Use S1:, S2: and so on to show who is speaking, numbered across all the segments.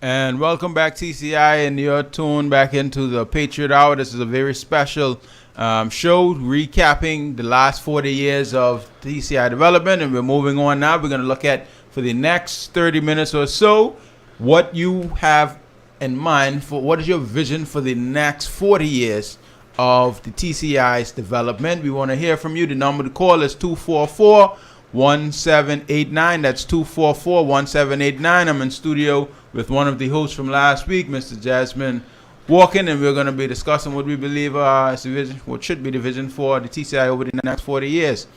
S1: And welcome back, TCI, and you're tuned back into the Patriot Hour. This is a very special show recapping the last 40 years of TCI development, and we're moving on now. We're going to look at, for the next 30 minutes or so, what you have in mind for what is your vision for the next 40 years of the TCI's development. We want to hear from you. The number to call is 244-1789. That's 244-1789. I'm in studio with one of the hosts from last week, Mr. Jasmine Walken, and we're going to be discussing what we believe is the vision, what should be the vision for the TCI over the next 40 years,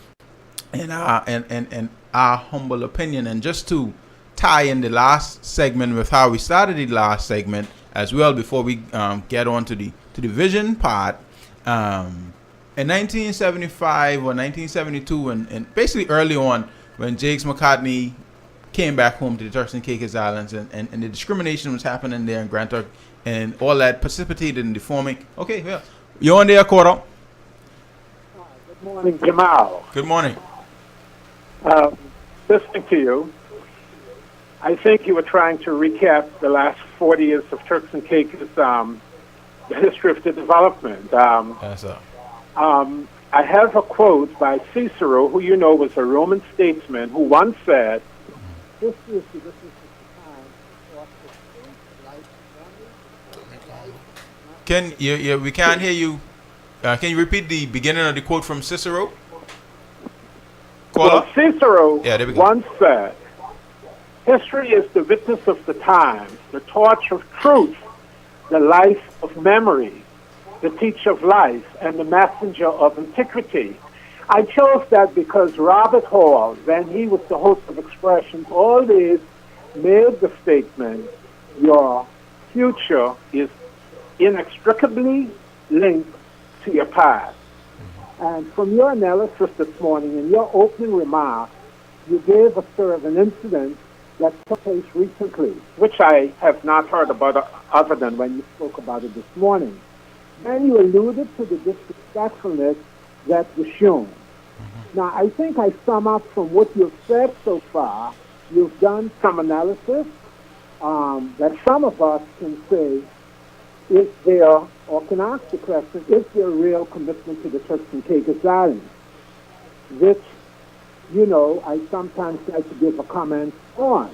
S1: in our humble opinion. And just to tie in the last segment with how we started the last segment as well, before we get on to the vision part, in 1975 or 1972, and basically early on, when Jakes McCartney came back home to the Turks and Caicos Islands, and the discrimination was happening there in Grand Turk, and all that precipitated in the forming. Okay, yeah. You're on there, Coro.
S2: Good morning, Jamal.
S1: Good morning.
S2: Listening to you, I think you were trying to recap the last 40 years of Turks and Caicos, the history of the development.
S1: Yes, sir.
S2: I have a quote by Cicero, who you know was a Roman statesman, who once said, "This is the business of the time for life
S1: We can't hear you. Can you repeat the beginning of the quote from Cicero?
S2: Well, Cicero
S1: there we go.
S2: once said, "History is the witness of the times, the torch of truth, the life of memory, the teacher of life, and the messenger of antiquity." I chose that because Robert Hall, when he was the host of Expressions, always made the statement, your future is inextricably linked to your past. And from your analysis this morning, in your opening remarks, you gave us sort of an incident that took place recently, which I have not heard about other than when you spoke about it this morning. Then you alluded to the disrespectfulness that was shown. Now, I think I sum up from what you've said so far. You've done some analysis that some of us can say, is there, or can ask the question, is there a real commitment to the Turks and Caicos Islands? Which, you know, I sometimes like to give a comment on.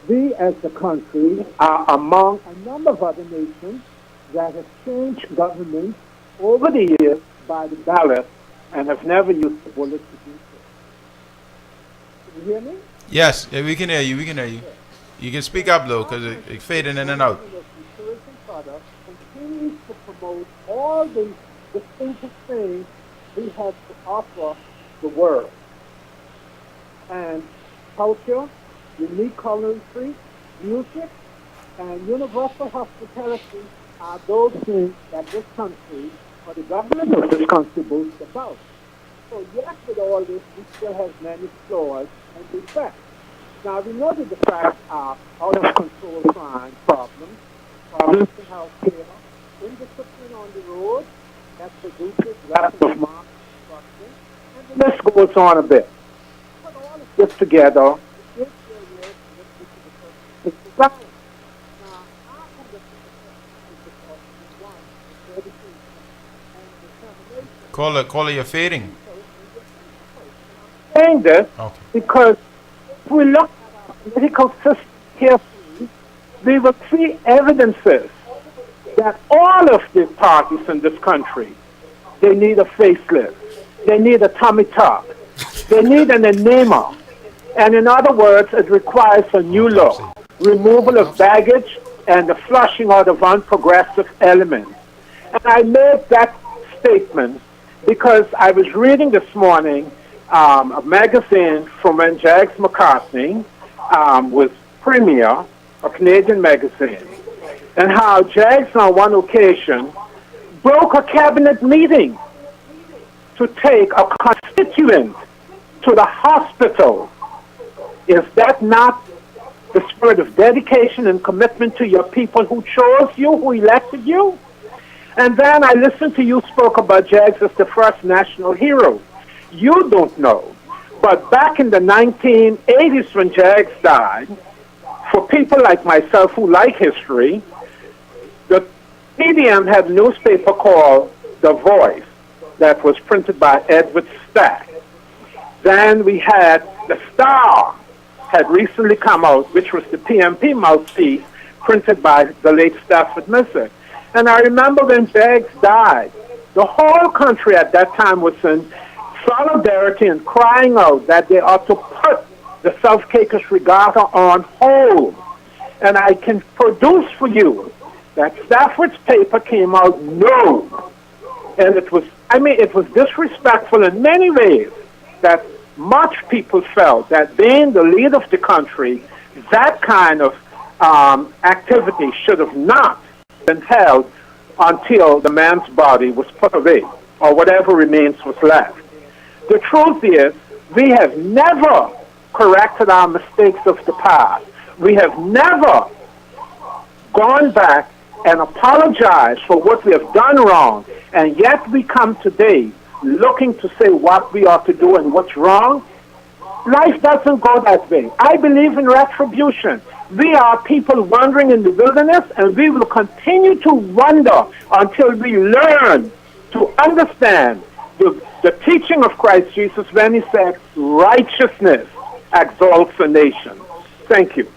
S2: We, as a country, are among a number of other nations that have changed governments over the years by the ballot and have never used the bullet to do so. Can you hear me?
S1: Yes, yeah, we can hear you. We can hear you. You can speak up, though, because it's fading in and out.
S2: The tourism product continues to promote all the distinctive things we have to offer the world. And culture, unique culinary treats, music, and universal hospitality are those things that this country, or the government of this country, boasts about. So yes, with all this, we still have many flaws and defects. Now, we know that the facts are out-of-control crime problems in healthcare, indiscipline on the road that produces weapons of mass destruction, and the list goes on a bit. Put all of this together, is there real commitment to the Turks and Caicos Islands? Now, our commitment to the Turks and Caicos Islands is one, dedication, and determination.
S1: Caller, you're fading.
S2: I'm saying this because if we look at our political system carefully, we will see evidences that all of the parties in this country, they need a facelift, they need a tummy tuck, they need an enema, and in other words, it requires a new look, removal of baggage, and the flushing out of unprogressive elements. And I made that statement because I was reading this morning a magazine from when Jags McCartney was premier, a Canadian magazine, and how Jags on one occasion broke a cabinet meeting to take a constituent to the hospital. Is that not the spirit of dedication and commitment to your people who chose you, who elected you? And then I listened to you spoke about Jags as the first national hero. You don't know, but back in the 1980s when Jags died, for people like myself who like history, the medium had a newspaper called The Voice that was printed by Edward Stack. Then we had The Star had recently come out, which was the PMP mouthpiece printed by the late Stafford Missick. And I remember when Beggs died, the whole country at that time was in solidarity and crying out that they ought to put the South Caicos Regatta on hold. And I can produce for you that Stafford's paper came out no. And it was disrespectful in many ways that much people felt that being the leader of the country, that kind of activity should have not been held until the man's body was put away or whatever remains was left. The truth is, we have never corrected our mistakes of the past. We have never gone back and apologized for what we have done wrong, and yet we come today looking to say what we ought to do and what's wrong. Life doesn't go that way. I believe in retribution. We are people wandering in the wilderness, and we will continue to wander until we learn to understand the teaching of Christ Jesus when he said, righteousness exalts a nation. Thank you.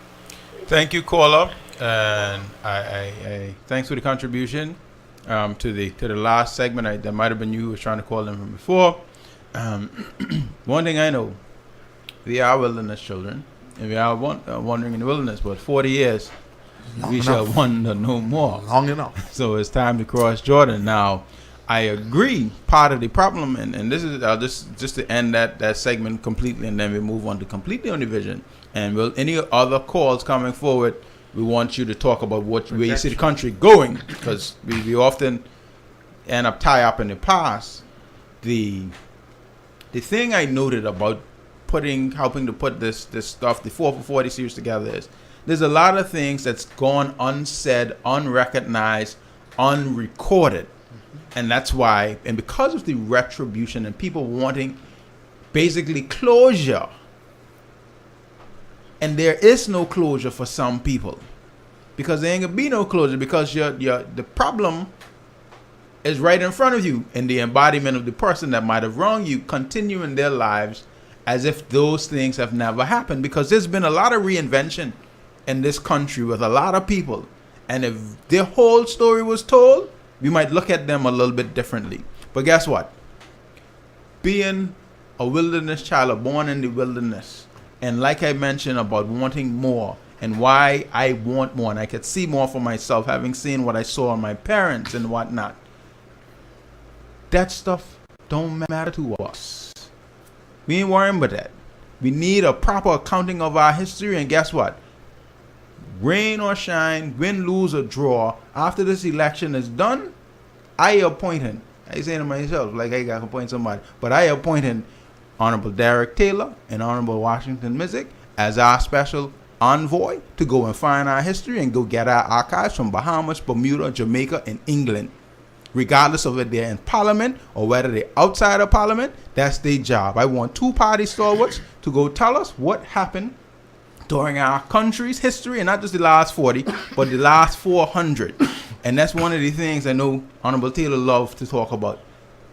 S1: Thank you, caller. And I thanks for the contribution to the last segment. That might have been you who was trying to call them from before. One thing I know, we are wilderness children, and we are wandering in the wilderness. But 40 years, we shall wander no more.
S3: Long enough.
S1: So it's time to cross Jordan. Now, I agree. Part of the problem, and this is just to end that segment completely, and then we move on to completely on the vision. And will any other calls coming forward? We want you to talk about where you see the country going, because we often end up tied up in the past. The thing I noted about helping to put this stuff, the 4 for 40 series together, is there's a lot of things that's gone unsaid, unrecognized, unrecorded. And that's why, and because of the retribution and people wanting basically closure, and there is no closure for some people, because there ain't gonna be no closure, because the problem is right in front of you, and the embodiment of the person that might have wronged you continuing their lives as if those things have never happened. Because there's been a lot of reinvention in this country with a lot of people, and if their whole story was told, we might look at them a little bit differently. But guess what? Being a wilderness child, or born in the wilderness, and like I mentioned about wanting more and why I want more, and I could see more for myself, having seen what I saw on my parents and whatnot, that stuff don't matter to us. We ain't worrying about that. We need a proper accounting of our history, and guess what? Rain or shine, win, lose, or draw, after this election is done, I appointed, I say to myself, like I got to appoint somebody, but I appointed Honorable Derek Taylor and Honorable Washington Missick as our special envoy to go and find our history and go get our archives from Bahamas, Bermuda, Jamaica, and England. Regardless of whether they're in Parliament or whether they're outside of Parliament, that's their job. I want two-party stalwarts to go tell us what happened during our country's history, and not just the last 40, but the last 400. And that's one of the things I know Honorable Taylor loves to talk about,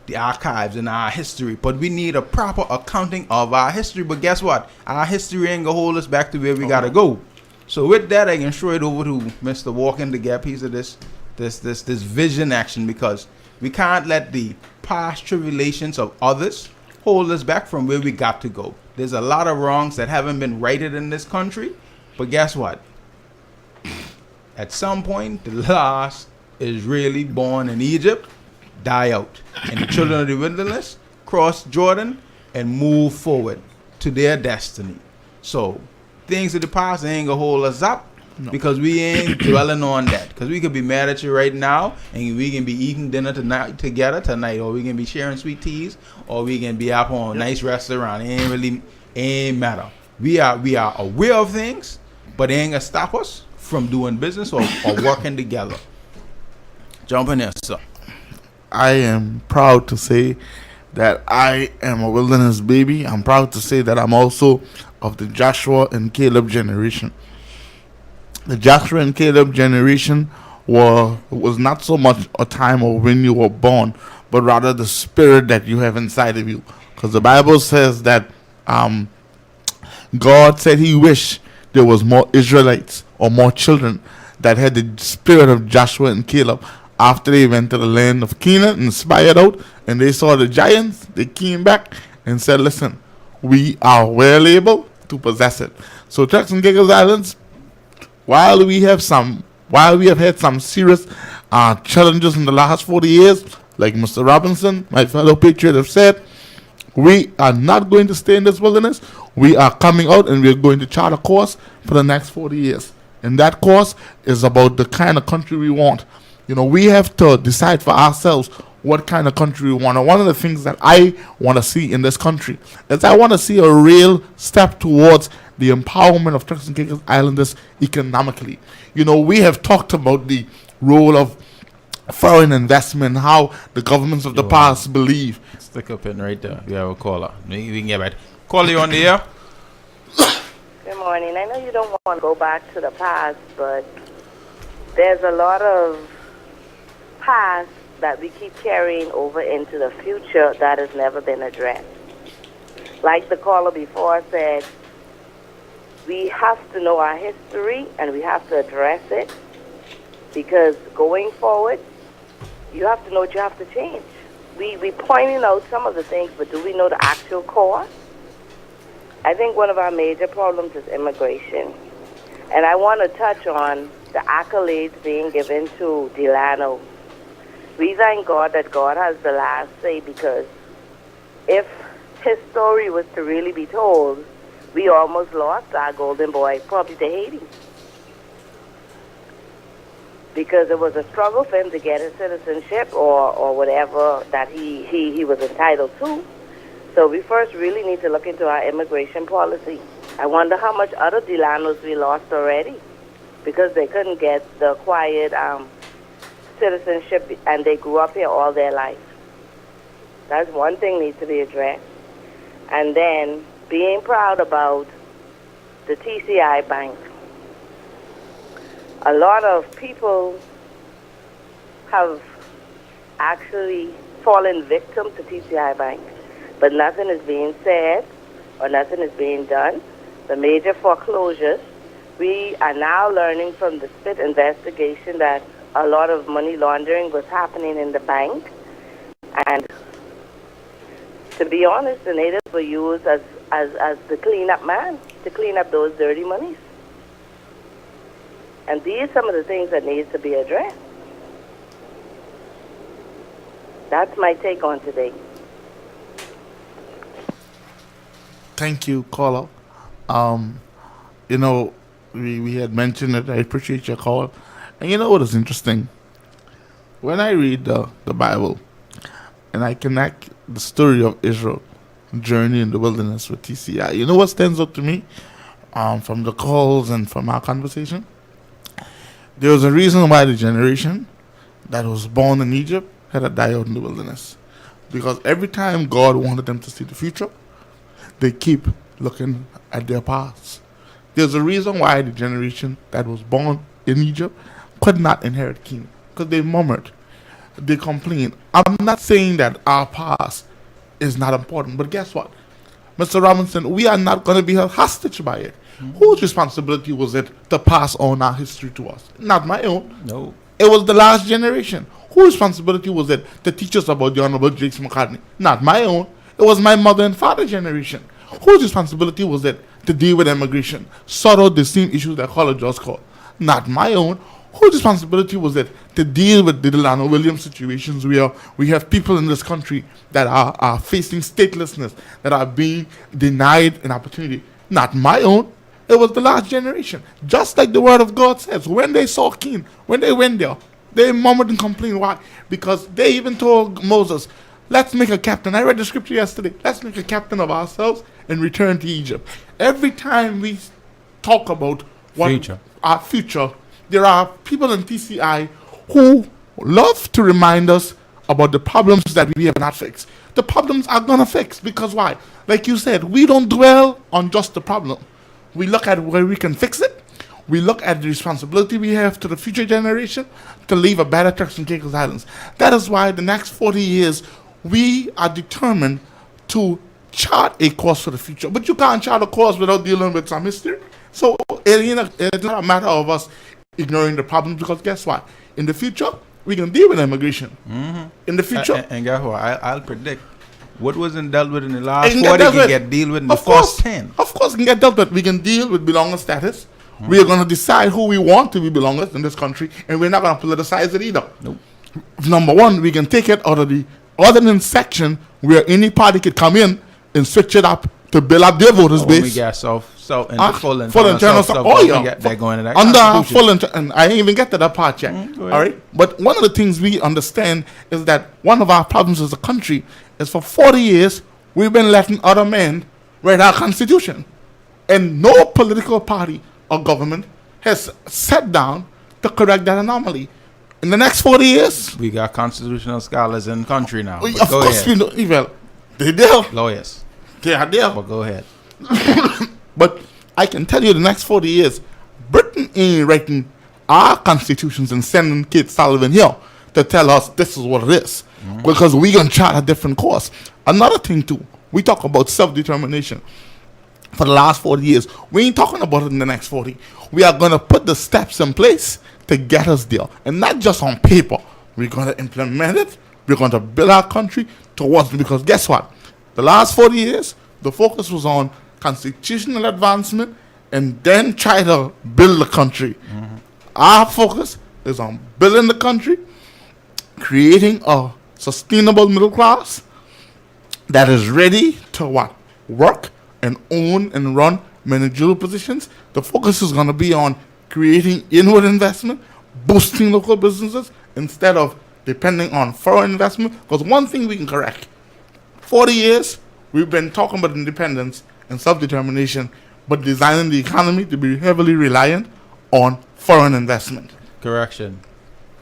S1: the archives and our history. But we need a proper accounting of our history. But guess what? Our history ain't gonna hold us back to where we gotta go. So with that, I can throw it over to Mr. Walken to get a piece of this vision action, because we can't let the past tribulations of others hold us back from where we got to go. There's a lot of wrongs that haven't been righted in this country, but guess what? At some point, the last Israeli born in Egypt die out, and the children of the wilderness cross Jordan and move forward to their destiny. So things of the past ain't gonna hold us up. No. Because we ain't dwelling on that. Because we could be mad at you right now, and we can be eating dinner together tonight, or we can be sharing sweet teas, or we can be up on a nice restaurant. It ain't matter. We are aware of things, but it ain't gonna stop us from doing business or working together. Jump in there, sir.
S3: I am proud to say that I am a wilderness baby. I'm proud to say that I'm also of the Joshua and Caleb generation. the Joshua and Caleb generation was not so much a time of when you were born, but rather the spirit that you have inside of you. Because the Bible says that um, God said He wished there was more Israelites or more children that had the spirit of Joshua and Caleb. After they went to the land of Canaan and spied out, and they saw the giants, they came back and said, "Listen, we are well able to possess it." So, Turks and Caicos Islands, while we have had some serious challenges in the last 40 years, like Mr. Robinson, my fellow patriot, have said, we are not going to stay in this wilderness. We are coming out and we're going to chart a course for the next 40 years. And that course is about the kind of country we want. We have to decide for ourselves what kind of country we want. And one of the things that I want to see in this country is I want to see a real step towards the empowerment of Turks and Caicos Islanders economically. We have talked about the role of foreign investment, how the governments of the past believe.
S1: Stick a pin right there. We have a caller. Maybe we can get back. Call you on the air.
S4: Good morning. I know you don't want to go back to the past, but there's a lot of past that we keep carrying over into the future that has never been addressed. Like the caller before said, we have to know our history and we have to address it, because going forward, you have to know what you have to change. We pointing out some of the things, but do we know the actual cause? I think one of our major problems is immigration. And I want to touch on the accolades being given to Delano. We thank God that God has the last say, because if his story was to really be told, we almost lost our golden boy, probably to Haiti. Because it was a struggle for him to get his citizenship or whatever that he was entitled to. So we first really need to look into our immigration policy. I wonder how much other Delanos we lost already because they couldn't get the acquired citizenship and they grew up here all their life. That's one thing needs to be addressed. And then being proud about the TCI Bank. A lot of people have actually fallen victim to TCI Bank, but nothing is being said or nothing is being done. The major foreclosures, we are now learning from the SPIT investigation that a lot of money laundering was happening in the bank. And to be honest, the natives were used as the cleanup man to clean up those dirty monies. And these are some of the things that needs to be addressed. That's my take on today.
S3: Thank you, caller. We had mentioned it. I appreciate your call. And you know what is interesting? When I read the Bible and I connect the story of Israel journey in the wilderness with TCI, you know what stands out to me from the calls and from our conversation? There was a reason why the generation that was born in Egypt had to die out in the wilderness. Because every time God wanted them to see the future, they keep looking at their past. There's a reason why the generation that was born in Egypt could not inherit Canaan. Because they murmured. They complained. I'm not saying that our past is not important, but guess what? Mr. Robinson, we are not going to be held hostage by it. Mm-hmm. Whose responsibility was it to pass on our history to us? Not my own.
S1: No.
S3: It was the last generation. Whose responsibility was it to teach us about the Honorable Jakes McCartney? Not my own. It was my mother and father generation. Whose responsibility was it to deal with immigration? Sort out the same issues that College just called? Not my own. Whose responsibility was it to deal with the Delano Williams situations where we have people in this country that are facing statelessness, that are being denied an opportunity? Not my own. It was the last generation. Just like the word of God says, when they saw King, when they went there, they murmured and complained. Why? Because they even told Moses, let's make a captain. I read the scripture yesterday. Let's make a captain of ourselves and return to Egypt. Every time we talk about our future, there are people in TCI who love to remind us about the problems that we have not fixed. The problems are going to fix because why? Like you said, we don't dwell on just the problem. We look at where we can fix it. we look at the responsibility we have to the future generation to leave a better Turks and Caicos Islands. That is why the next 40 years, we are determined to chart a course for the future. But you can't chart a course without dealing with some history. So it's not a matter of us ignoring the problems, because guess what? In the future, we can deal with immigration. In the future.
S1: And guess what? I'll predict what wasn't dealt with in the last
S3: And
S1: 40
S3: dealt
S1: can
S3: with.
S1: get dealt with in the
S3: Of course,
S1: first 10.
S3: Of course, it can get dealt with. We can deal with belonging status. We are going to decide who we want to be belongers in this country, and we're not going to politicize it either.
S1: Nope.
S3: Number one, we can take it out of the ordinance section where any party could come in and switch it up to build up their voters
S1: When we
S3: base.
S1: get full
S3: Full
S1: internal
S3: internal
S1: stuff,
S3: oh yeah,
S1: they're going to that
S3: under
S1: Constitution.
S3: and I ain't even get to that part yet.
S1: Go ahead.
S3: All right, but one of the things we understand is that one of our problems as a country is for 40 years we've been letting other men write our constitution, and no political party or government has sat down to correct that anomaly. In the next 40 years,
S1: We got constitutional scholars in the country now.
S3: of
S1: But go
S3: course
S1: ahead.
S3: we know. Well, they're there.
S1: Lawyers.
S3: They are there.
S1: But go ahead.
S3: But I can tell you the next 40 years, Britain ain't writing our constitutions and sending Kate Sullivan here to tell us this is what it is. Because we going to chart a different course. Another thing too, we talk about self-determination. For the last 40 years, we ain't talking about it in the next 40. We are going to put the steps in place to get us there. And not just on paper. We're going to implement it. We're going to build our country towards it. Because guess what? The last 40 years, the focus was on constitutional advancement and then try to build the country. Our focus is on building the country, creating a sustainable middle class that is ready to what? Work and own and run managerial positions. The focus is going to be on creating inward investment, boosting local businesses instead of depending on foreign investment. Because one thing we can correct, 40 years, we've been talking about independence and self-determination, but designing the economy to be heavily reliant on foreign investment.
S1: Correction.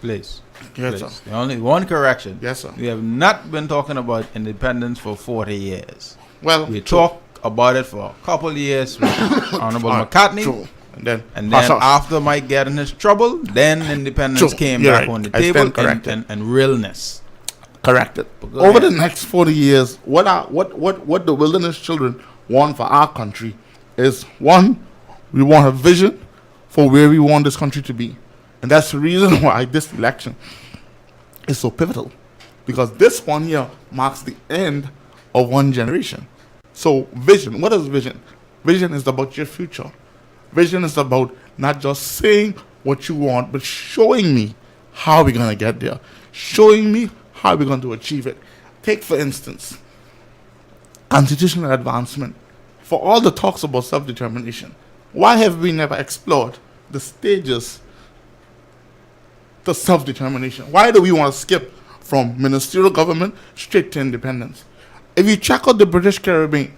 S1: Please.
S3: Yes,
S1: Please.
S3: sir.
S1: Only one correction.
S3: Yes, sir.
S1: We have not been talking about independence for 40 years.
S3: Well,
S1: We talked about it for a couple of years with Honorable McCartney.
S3: True. And then,
S1: And then
S3: Hush,
S1: after Mike got in his trouble, then independence
S3: True.
S1: came
S3: You're
S1: back
S3: right.
S1: on the
S3: I
S1: table
S3: stand corrected.
S1: and realness.
S3: corrected.
S1: Go
S3: Over
S1: ahead.
S3: the next 40 years, what the wilderness children want for our country is, one, we want a vision for where we want this country to be. And that's the reason why this election is so pivotal. Because this one here marks the end of one generation. So vision, what is vision? Vision is about your future. Vision is about not just saying what you want, but showing me how we're going to get there. Showing me how we're going to achieve it. Take, for instance, constitutional advancement. For all the talks about self-determination, why have we never explored the stages to self-determination? Why do we want to skip from ministerial government straight to independence? If you check out the British Caribbean,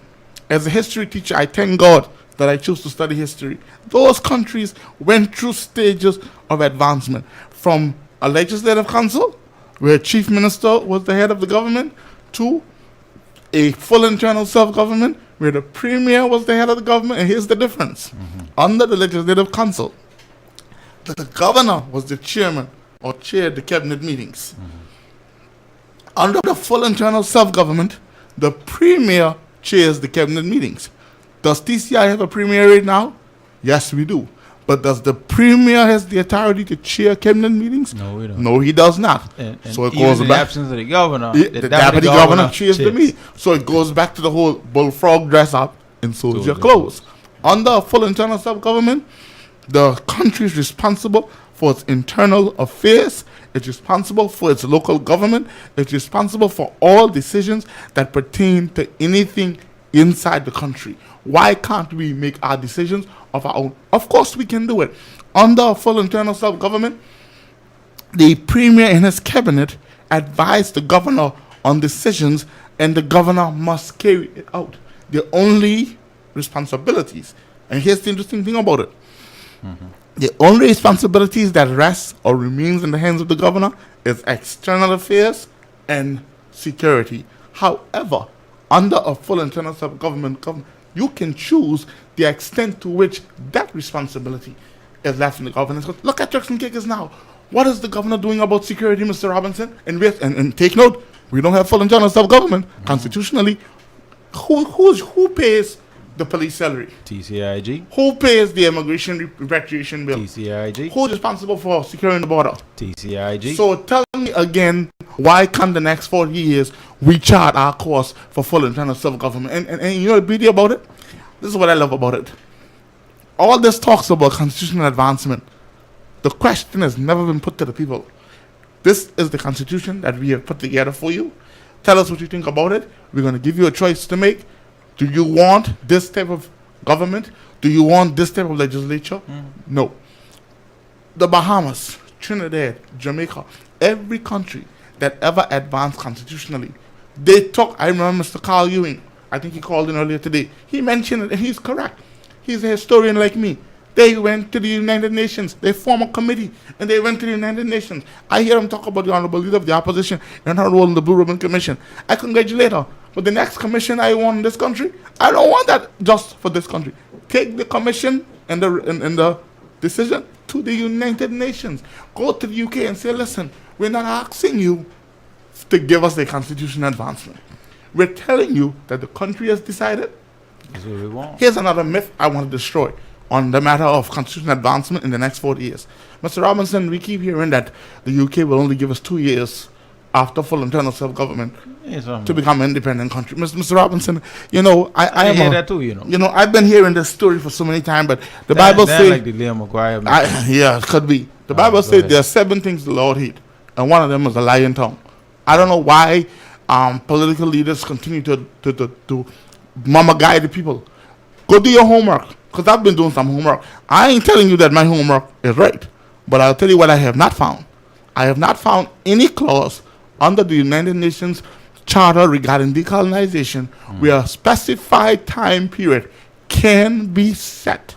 S3: as a history teacher, I thank God that I chose to study history. Those countries went through stages of advancement, from a legislative council, where a chief minister was the head of the government, to a full internal self-government, where the premier was the head of the government. And here's the difference. Under the legislative council, the governor was the chairman or chaired the cabinet meetings. Under the full internal self-government, the premier chairs the cabinet meetings. Does TCI have a premier right now? Yes, we do. But does the premier has the authority to chair cabinet meetings?
S1: No, we don't.
S3: No, he does not.
S1: And
S3: So it
S1: even
S3: goes
S1: in the
S3: back.
S1: absence of the governor,
S3: The deputy governor chairs the
S1: chairs.
S3: meeting. So it goes back to the whole bullfrog dress up and so
S1: So
S3: is your
S1: the
S3: clothes. Under a full internal self-government, the country is responsible for its internal affairs. It's responsible for its local government. It's responsible for all decisions that pertain to anything inside the country. Why can't we make our decisions of our own? Of course we can do it. Under a full internal self-government, the premier and his cabinet advise the governor on decisions, and the governor must carry it out. The only responsibilities, and here's the interesting thing about it, the only responsibilities that rest or remains in the hands of the governor is external affairs and security. However, under a full internal self-government, you can choose the extent to which that responsibility is left in the governance. Look at Turks and Caicos now. What is the governor doing about security, Mr. Robinson? And take note, we don't have full and general self-government. Constitutionally, who pays the police salary?
S1: TCIG.
S3: Who pays the immigration repatriation bill?
S1: TCIG.
S3: Who's responsible for securing the border?
S1: TCIG.
S3: So tell me again, why can't the next 40 years we chart our course for full and final self-government? And you know the beauty about it? This is what I love about it. All this talks about constitutional advancement. The question has never been put to the people. This is the constitution that we have put together for you. Tell us what you think about it. We're going to give you a choice to make. Do you want this type of government? Do you want this type of legislature? No. The Bahamas, Trinidad, Jamaica, every country that ever advanced constitutionally, they talk. I remember Mr. Carl Ewing. I think he called in earlier today. He mentioned it, and he's correct. He's a historian like me. They went to the United Nations. They formed a committee, and they went to the United Nations. I hear him talk about the Honorable Leader of the Opposition and her role in the Blue Ribbon Commission. I congratulate her. But the next commission I want in this country, I don't want that just for this country. Take the commission and the decision to the United Nations. Go to the UK and say, listen, we're not asking you to give us a constitutional advancement. We're telling you that the country has decided.
S1: That's what we want.
S3: Here's another myth I want to destroy on the matter of constitutional advancement in the next 40 years. Mr. Robinson, we keep hearing that the UK will only give us 2 years after full internal self-government to become an independent country. Mr. Robinson, you know, I
S1: hear that too, you know.
S3: You know, I've been hearing this story for so many times, but the Bible says...
S1: like the Liam McGuire.
S3: Yeah, it could be. The Bible says there are 7 things the Lord hates, and one of them is a lying tongue. I don't know why political leaders continue to mama guide the people. Go do your homework, because I've been doing some homework. I ain't telling you that my homework is right, but I'll tell you what I have not found. I have not found any clause under the United Nations Charter regarding decolonization where a specified time period can be set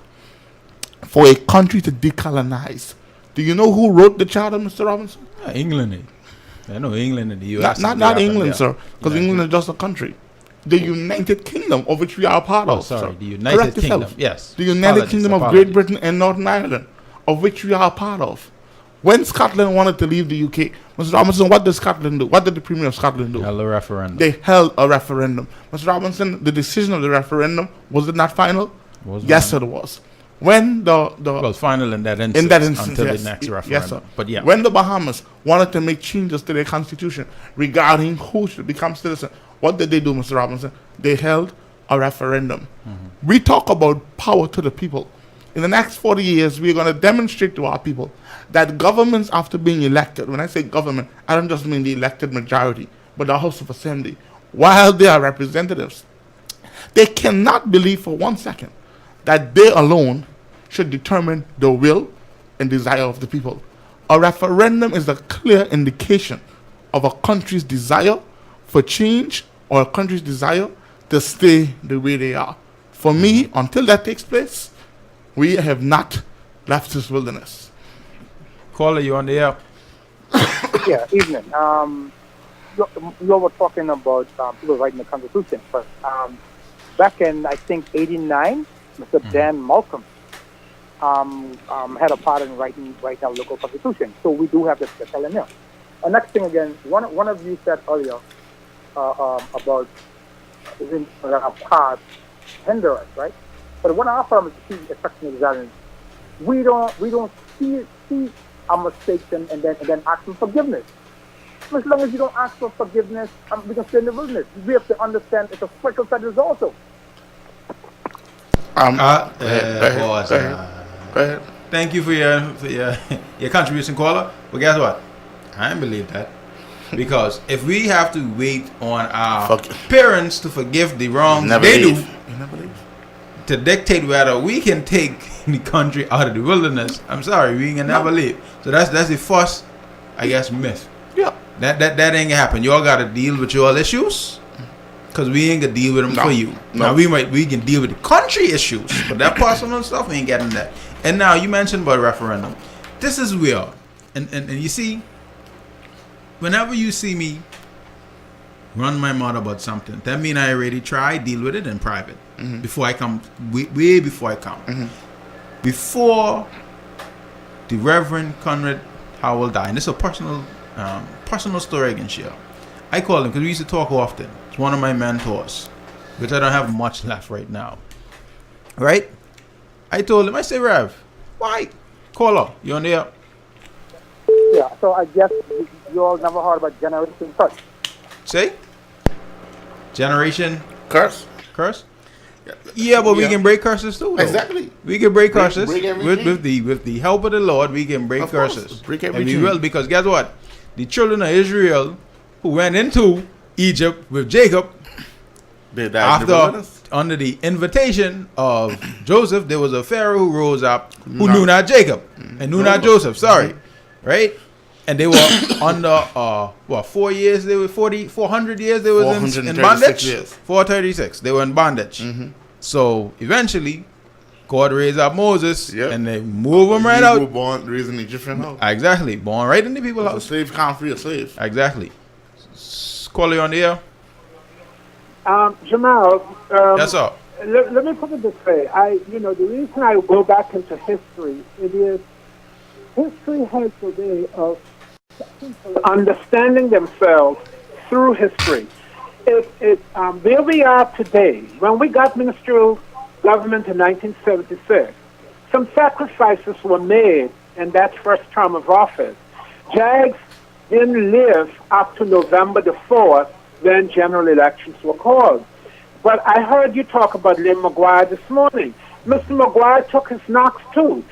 S3: for a country to decolonize. Do you know who wrote the charter, Mr. Robinson?
S1: England. I know England and the U.S.
S3: Not England, sir, because England is just a country. The United Kingdom, of which we are a part of.
S1: Sorry,
S3: sir.
S1: the United Kingdom, yes.
S3: The United Kingdom of Great Britain and Northern Ireland, of which we are a part of. When Scotland wanted to leave the UK, Mr. Robinson, what did Scotland do? What did the Premier of Scotland do?
S1: They held a referendum.
S3: They held a referendum. Mr. Robinson, the decision of the referendum, was it not final? Yes, it was. When
S1: well, final in that instance, until
S3: yes,
S1: the next referendum.
S3: Yes, sir.
S1: But yeah.
S3: When the Bahamas wanted to make changes to their constitution regarding who should become citizen, what did they do, Mr. Robinson? They held a referendum. We talk about power to the people. In the next 40 years, we're going to demonstrate to our people that governments, after being elected, when I say government, I don't just mean the elected majority, but the House of Assembly, while they are representatives, they cannot believe for 1 second that they alone should determine the will and desire of the people. A referendum is a clear indication of a country's desire for change or a country's desire to stay the way they are. For me, until that takes place, we have not left this wilderness.
S1: Caller, you on the air?
S5: Yeah, evening. You were talking about people writing the Constitution, but back in, I think, 89, Mr. Dan Malcolm had a part in writing our local Constitution. So we do have the telling now. Next thing again, one of you said earlier about our past hinder us, right? But one of our problems is affecting the we don't see our mistakes and then ask for forgiveness. As long as you don't ask for forgiveness, we can stay in the wilderness. We have to understand it's a cycle that is also.
S1: Thank you for your contribution, caller. But guess what? I don't believe that. Because if we have to wait on our parents to forgive the wrongs they do to dictate whether we can take the country out of the wilderness, I'm sorry, we can never leave. So that's the first, I guess, myth.
S3: Yeah.
S1: That ain't gonna happen. You all gotta deal with your issues. Because we ain't gonna deal with them for you. Now we can deal with the country issues, but that personal stuff we ain't getting that. And now you mentioned about referendum. This is weird. And you see, whenever you see me run my mouth about something, that mean I already try deal with it in private before I come, way before I come. Before the Reverend Conrad Howell died. And this is a personal story I can share. I call him because we used to talk often. It's one of my mentors, which I don't have much left right now. Right? I told him, I said, Rev, why? Call her. You on there?
S5: Yeah, so I guess you all never heard about Generation Curse.
S1: Say? Generation
S3: Curse?
S1: curse? Yeah, but we can break curses too, though.
S3: Exactly.
S1: We can break curses.
S3: break
S1: with the help of the Lord, we can break
S3: Of course,
S1: curses.
S3: break
S1: and we
S3: everything.
S1: will, because guess what? The children of Israel who went into Egypt with Jacob,
S3: They died in the
S1: after
S3: wilderness.
S1: under the invitation of Joseph, there was a Pharaoh who rose up who
S3: No.
S1: knew not Jacob and knew not Joseph. Sorry, right? And they were under 4 years. They were 400 years. They was in
S3: 436
S1: bondage.
S3: years.
S1: 436. They were in bondage. So eventually, God raised up Moses,
S3: Yep.
S1: and they move him right
S3: You were
S1: out.
S3: born, raised in Egyptian house.
S1: Exactly, born right in the people's
S3: A
S1: house.
S3: slave can't free a slave.
S1: Exactly. Call you on the air.
S2: Jamal,
S1: Yes, sir.
S2: let me put it this way. The reason I go back into history, it is history has a way of people understanding themselves through history. Where we are today, when we got ministerial government in 1976, some sacrifices were made in that first term of office. Jags didn't live up to November the 4th when general elections were called. But I heard you talk about Lynn McGuire this morning. Mr. McGuire took his knocks too.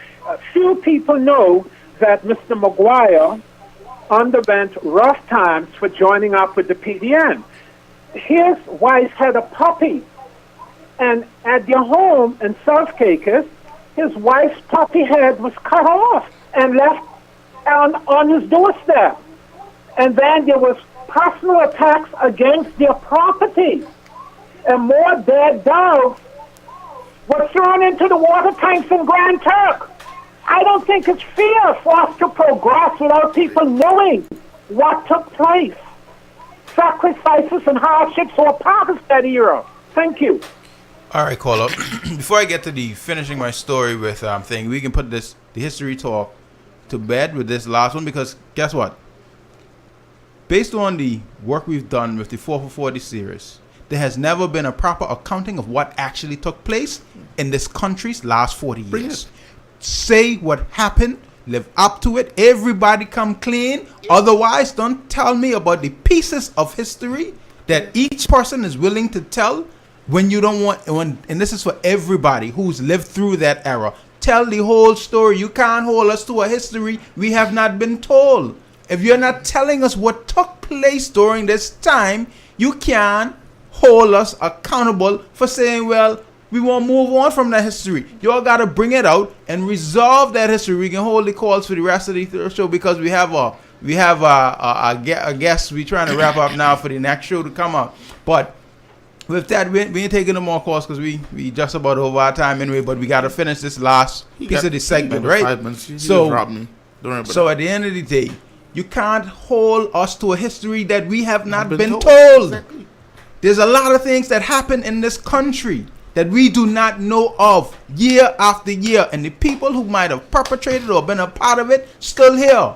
S2: Few people know that Mr. McGuire underwent rough times for joining up with the PDN. His wife had a puppy, and at their home in South Caicos, his wife's puppy head was cut off and left on his doorstep. And then there was personal attacks against their property, and more dead dogs were thrown into the water tanks in Grand Turk. I don't think it's fair for us to progress without people knowing what took place. Sacrifices and hardships were part of that era. Thank you.
S1: All right, call up. Before I get to the finishing my story with thing, we can put the history talk to bed with this last one, because guess what? Based on the work we've done with the 4 for 40 series, there has never been a proper accounting of what actually took place in this country's last 40 years. Say what happened, live up to it, everybody come clean. Otherwise, don't tell me about the pieces of history that each person is willing to tell when you don't want, and this is for everybody who's lived through that era. Tell the whole story. You can't hold us to a history we have not been told. If you're not telling us what took place during this time, you can't hold us accountable for saying, well, we won't move on from that history. You all got to bring it out and resolve that history. We can hold the calls for the rest of the show, because we have a guest. We're trying to wrap up now for the next show to come up. But with that, we ain't taking no more calls, because we just about over our time anyway. But we got to finish this last piece of the segment, right?
S3: 5 minutes. He
S1: So,
S3: just robbed me. Don't worry about
S1: so
S3: it.
S1: at the end of the day, you can't hold us to a history that we have not been
S3: told.
S1: told.
S3: Exactly.
S1: There's a lot of things that happen in this country that we do not know of year after year, and the people who might have perpetrated or been a part of it still here.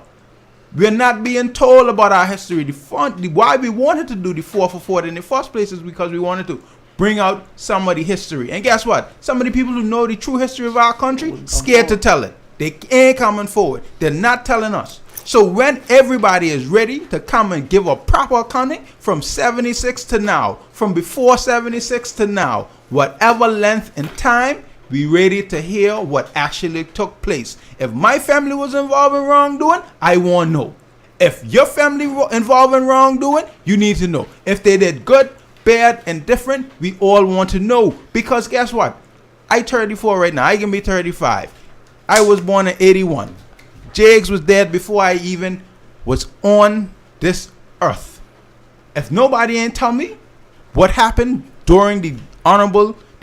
S1: We're not being told about our history. Why we wanted to do the 4 for 40 in the first place is because we wanted to bring out some of the history. And guess what? Some of the people who know the true history of our country scared to tell it. They ain't coming forward. They're not telling us. So when everybody is ready to come and give a proper accounting from 76 to now, from before 76 to now, whatever length in time, we ready to hear what actually took place. If my family was involved in wrongdoing, I want to know. If your family involved in wrongdoing, you need to know. If they did good, bad, and different, we all want to know. Because guess what? I 34 right now. I can be 35. I was born in 81. Jags was dead before I even was on this earth. If nobody ain't tell me what happened during the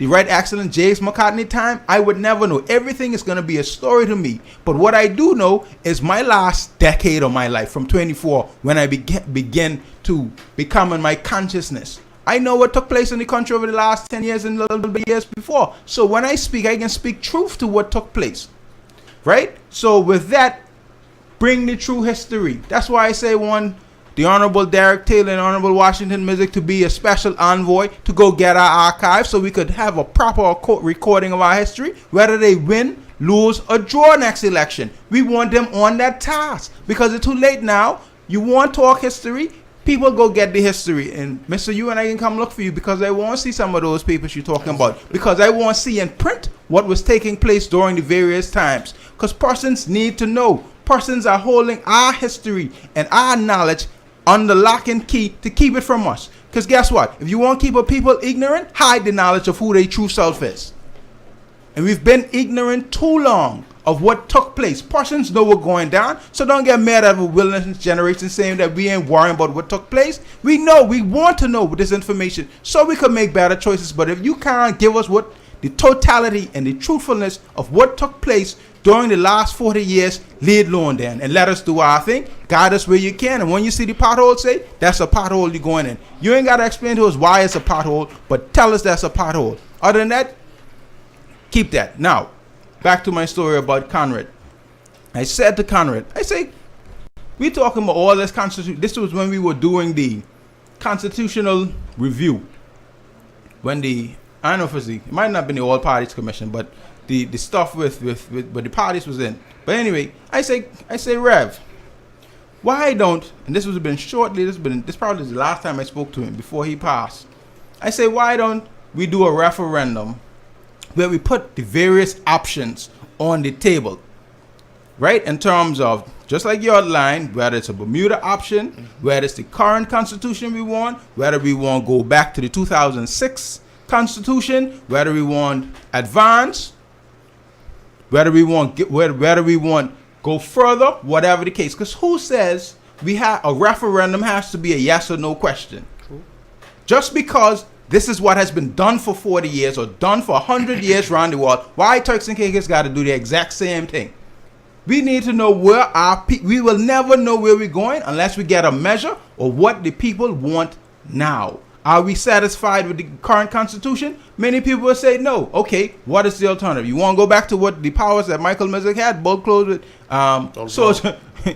S1: Right Excellent James McCartney time, I would never know. Everything is going to be a story to me. But what I do know is my last decade of my life, from 24, when I began to become in my consciousness. I know what took place in the country over the last 10 years and a little bit years before. So when I speak, I can speak truth to what took place. right? So with that, bring the true history. That's why I say the Honorable Derek Taylor and Honorable Washington Mizik to be a special envoy to go get our archives so we could have a proper recording of our history, whether they win, lose, or draw next election. We want them on that task because it's too late now. You want to talk history? People go get the history. And Mr. You and I can come look for you because I want to see some of those papers you're talking about. Because I want to see in print what was taking place during the various times. Because persons need to know. Persons are holding our history and our knowledge under lock and key to keep it from us. Because guess what? If you want to keep a people ignorant, hide the knowledge of who their true self is. And we've been ignorant too long of what took place. Persons know what's going down, so don't get mad at the wilderness generation saying that we ain't worrying about what took place. We know, we want to know this information so we can make better choices. But if you can't give us what the totality and the truthfulness of what took place during the last 40 years, lead alone then and let us do our thing. Guide us where you can. And when you see the pothole, say, that's a pothole you're going in. You ain't got to explain to us why it's a pothole, but tell us that's a pothole. Other than that, keep that. Now, back to my story about Conrad. I said to Conrad, I say, we talking about all this constitution. This was when we were doing the constitutional review. When I don't know if it might not have been the All Parties Commission, but the stuff with the parties was in. But anyway, I say, Rev, why don't, and this was been shortly, this probably is the last time I spoke to him before he passed. I say, why don't we do a referendum where we put the various options on the table, right? In terms of, just like you outlined, whether it's a Bermuda option, whether it's the current constitution we want, whether we want to go back to the 2006 constitution, whether we want advance, whether we want go further, whatever the case. Because who says we have a referendum has to be a yes or no question? True. Just because this is what has been done for 40 years or done for 100 years around the world, why Turks and Caicos got to do the exact same thing? We need to know where we will never know where we're going unless we get a measure of what the people want now. Are we satisfied with the current constitution? Many people will say no. Okay, what is the alternative? You want to go back to what the powers that Michael Mizik had, both clothes with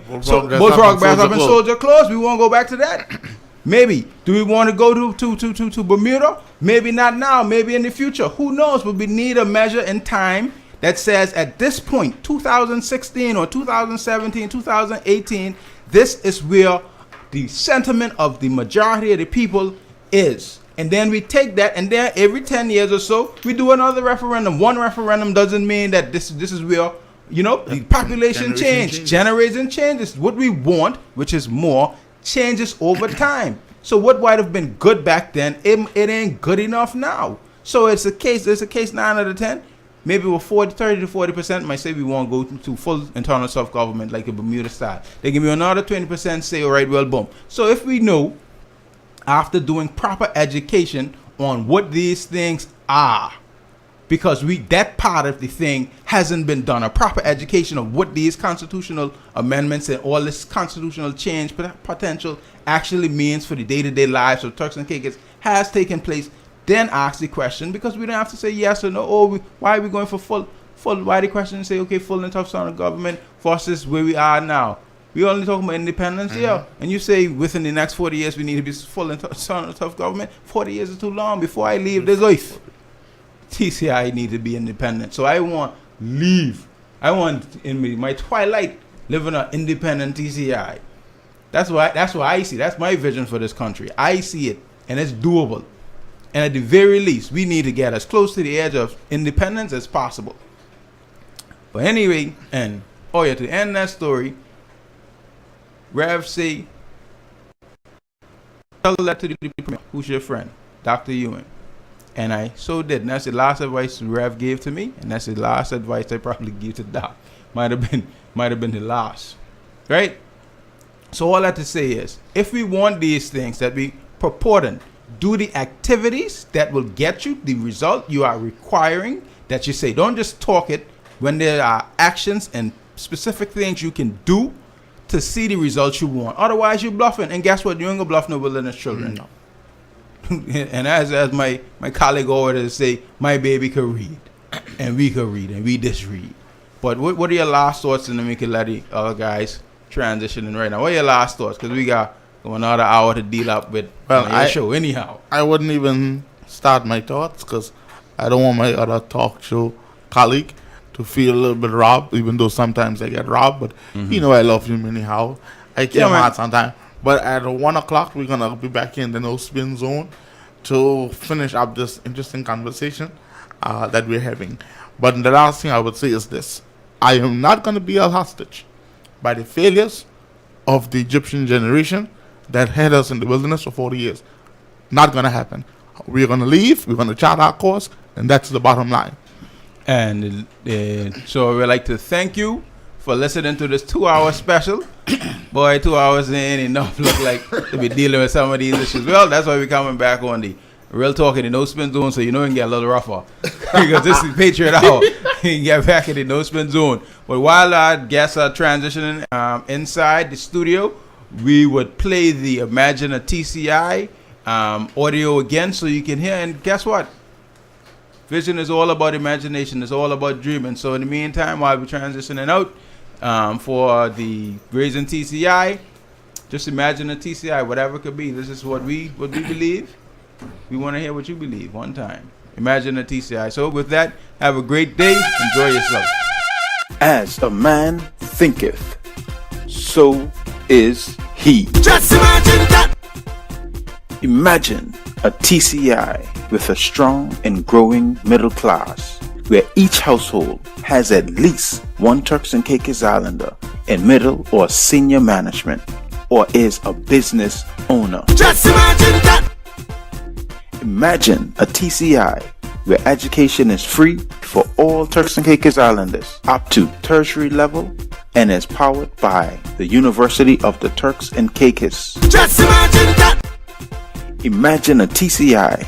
S1: bullfrog dress up and soldier clothes? We want to go back to that? Maybe. Do we want to go to Bermuda? Maybe not now. Maybe in the future. Who knows? But we need a measure in time that says at this point, 2016 or 2017, 2018, this is where the sentiment of the majority of the people is. And then we take that, and then every 10 years or so, we do another referendum. One referendum doesn't mean that this is where, the population generation changes. What we want, which is more, changes over time. So what might have been good back then, it ain't good enough now. So it's a case 9 out of 10. Maybe we're 30 to 40% might say we won't go to full internal self-government like a Bermuda style. They give me another 20% say, all right, well, boom. So if we know, after doing proper education on what these things are, because that part of the thing hasn't been done, a proper education of what these constitutional amendments and all this constitutional change potential actually means for the day-to-day lives of Turks and Caicos has taken place, then ask the question, because we don't have to say yes or no. Why are we going for full? Why the question say, okay, full and tough sound of government versus where we are now? We only talking about independence, yeah. And you say within the next 40 years we need to be full and tough government. 40 years is too long. Before I leave this earth, TCI need to be independent. So I want in my twilight living an independent TCI. That's what I see. That's my vision for this country. I see it, and it's doable. And at the very least, we need to get as close to the edge of independence as possible. But anyway, to end that story, Rev say, tell that to the premier, who's your friend, Dr. Ewan. And I so did. And that's the last advice Rev gave to me, and that's the last advice I probably give to Doc. Might have been the last. Right? So all I have to say is, if we want these things that we purporting, do the activities that will get you the result you are requiring, that you say. Don't just talk it when there are actions and specific things you can do to see the results you want. Otherwise, you're bluffing. And guess what? You ain't gonna bluff no wilderness children. No. And as my colleague always say, my baby can read, and we can read, and we just read. But what are your last thoughts, and then we can let the other guys transition in right now. What are your last thoughts? Because we got another hour to deal up with your show anyhow.
S3: I wouldn't even start my thoughts because I don't want my other talk show colleague to feel a little bit robbed, even though sometimes I get robbed. But you know I love him anyhow. I can't hard sometimes. But at 1 o'clock, we're going to be back in the No Spin Zone to finish up this interesting conversation that we're having. But the last thing I would say is this. I am not going to be a hostage by the failures of the Egyptian generation that had us in the wilderness for 40 years. Not going to happen. We're going to leave. We're going to chart our course. And that's the bottom line.
S1: And so we'd like to thank you for listening to this 2-hour special. Boy, 2 hours ain't enough. Look like to be dealing with some of these issues. Well, that's why we're coming back on the Real Talk in the No Spin Zone, so you know it can get a little rougher. Because this is Patriot Hour. You can get back in the No Spin Zone. But while our guests are transitioning inside the studio, we would play the Imagine a TCI audio again so you can hear. And guess what? Vision is all about imagination. It's all about dreaming. So in the meantime, while we're transitioning out for the Grazing TCI, just imagine a TCI, whatever it could be. This is what we believe. We want to hear what you believe one time. Imagine a TCI. So with that, have a great day. Enjoy yourself.
S6: As a man thinketh, so is he.
S7: Just imagine that.
S6: Imagine a TCI with a strong and growing middle class, where each household has at least one Turks and Caicos Islander in middle or senior management, or is a business owner.
S7: Just imagine that.
S6: Imagine a TCI where education is free for all Turks and Caicos Islanders up to tertiary level and is powered by the University of the Turks and Caicos.
S7: Just imagine that.
S6: Imagine a TCI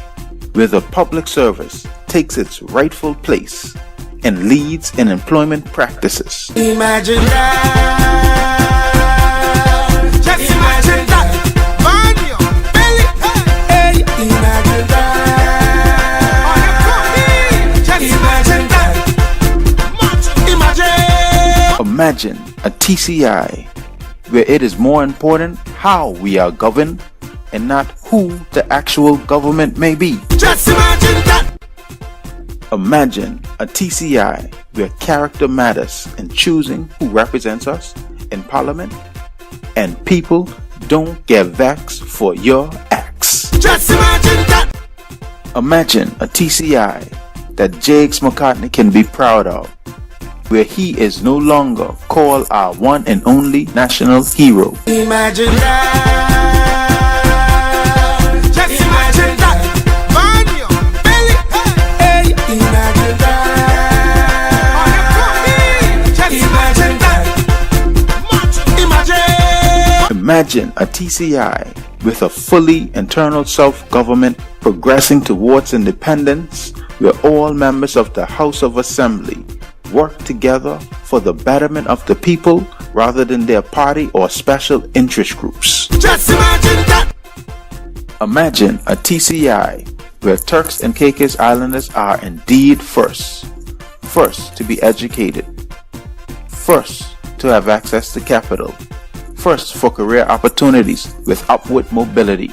S6: where the public service takes its rightful place and leads in employment practices.
S7: Imagine that. Just imagine that. On your belly. Hey. Imagine that. On your cookie. Just imagine that.
S6: Imagine a TCI where it is more important how we are governed and not who the actual government may be.
S7: Just imagine that.
S6: Imagine a TCI where character matters in choosing who represents us in Parliament, and people don't get vexed for your acts.
S7: Just imagine that.
S6: Imagine a TCI that Jakes McCartney can be proud of, where he is no longer called our one and only national hero.
S7: Imagine that. Just imagine that. On your belly. Hey. Imagine that. On your cookie. Just imagine that.
S6: Imagine a TCI with a fully internal self-government progressing towards independence, where all members of the House of Assembly work together for the betterment of the people rather than their party or special interest groups.
S7: Just imagine that.
S6: Imagine a TCI where Turks and Caicos Islanders are indeed first to be educated, first to have access to capital, first for career opportunities with upward mobility,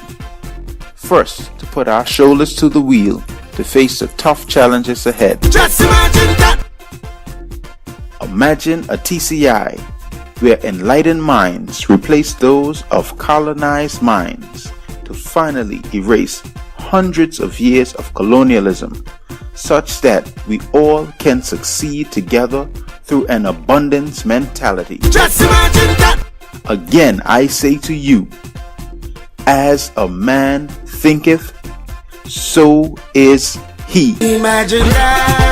S6: first to put our shoulders to the wheel to face the tough challenges ahead.
S7: Just imagine that.
S6: Imagine a TCI where enlightened minds replace those of colonized minds to finally erase hundreds of years of colonialism, such that we all can succeed together through an abundance mentality.
S7: Just imagine that.
S6: Again, I say to you, as a man thinketh, so is he.
S7: Imagine that.